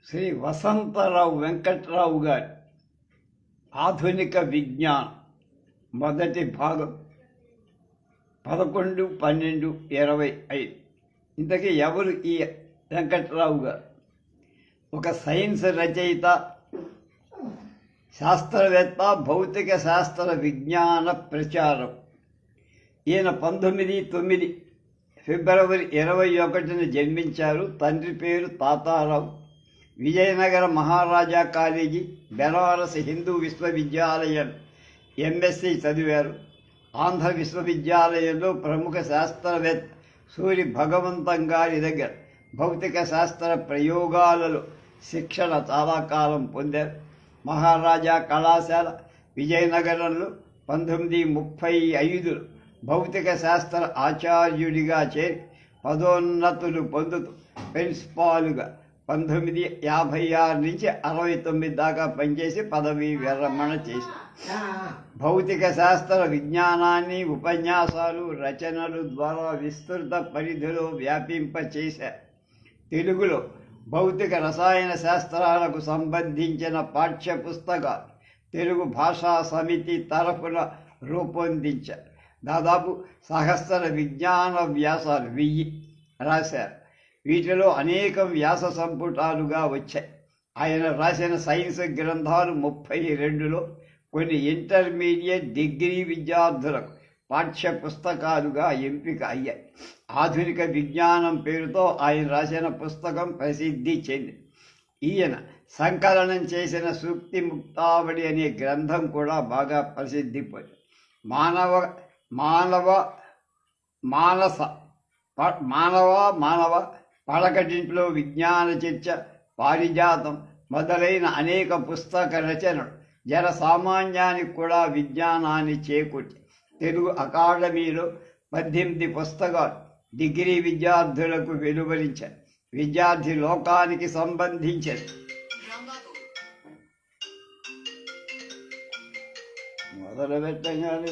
శ్రీ వసంతరావు వెంకట్రావు గారి ఆధునిక విజ్ఞానం మొదటి భాగం 11/12/25. ఇంతకీ ఎవరు ఈ వెంకట్రావు గారు? ఒక సైన్స్ రచయిత, శాస్త్రవేత్త, భౌతిక శాస్త్ర విజ్ఞాన ప్రచారం. ఈయన 19/9 ఫిబ్రవరి 21న జన్మించారు. తండ్రి పేరు తాతారావు. విజయనగర మహారాజా కాలేజీ, బెనారస్ హిందూ విశ్వవిద్యాలయం ఎంఎస్సి చదివారు. ఆంధ్ర విశ్వవిద్యాలయంలో ప్రముఖ శాస్త్రవేత్త సూరి భగవంతం గారి దగ్గర భౌతిక శాస్త్ర ప్రయోగాలలో శిక్షణ చాలా కాలం పొందారు. మహారాజా కళాశాల విజయనగరంలో 1935లో భౌతిక శాస్త్ర ఆచార్యుడిగా చేరి పదోన్నతులు పొందుతూ ప్రిన్సిపాలుగా 1956 నుంచి 69 దాకా పనిచేసి పదవీ విరమణ చేశారు. భౌతిక శాస్త్ర విజ్ఞానాన్ని ఉపన్యాసాలు, రచనలు ద్వారా విస్తృత పరిధిలో వ్యాపింపచేశారు. తెలుగులో భౌతిక రసాయన శాస్త్రాలకు సంబంధించిన పాఠ్య పుస్తకాలు తెలుగు భాషా సమితి తరఫున రూపొందించారు. దాదాపు 1000 విజ్ఞాన వ్యాసాలు 1000 రాశారు. వీటిలో అనేకం వ్యాస సంపుటాలుగా వచ్చాయి. ఆయన రాసిన సైన్స్ గ్రంథాలు 32లో కొన్ని ఇంటర్మీడియట్, డిగ్రీ విద్యార్థులకు పాఠ్య పుస్తకాలుగా ఎంపిక అయ్యాయి. ఆధునిక విజ్ఞానం పేరుతో ఆయన రాసిన పుస్తకం ప్రసిద్ధి చెందింది. ఈయన సంకలనం చేసిన సూక్తి ముక్తావళి అనే గ్రంథం కూడా బాగా ప్రసిద్ధి పొందింది. మానవ పడకటింట్లో విజ్ఞాన చర్చ, పారిజాతం మొదలైన అనేక పుస్తక రచనలు జనసామాన్యానికి కూడా విజ్ఞానాన్ని చేకూర్చి తెలుగు అకాడమీలో 18 పుస్తకాలు డిగ్రీ విద్యార్థులకు వెలువరించారు. విద్యార్థి లోకానికి సంబంధించిన మొదలు పెట్టగానే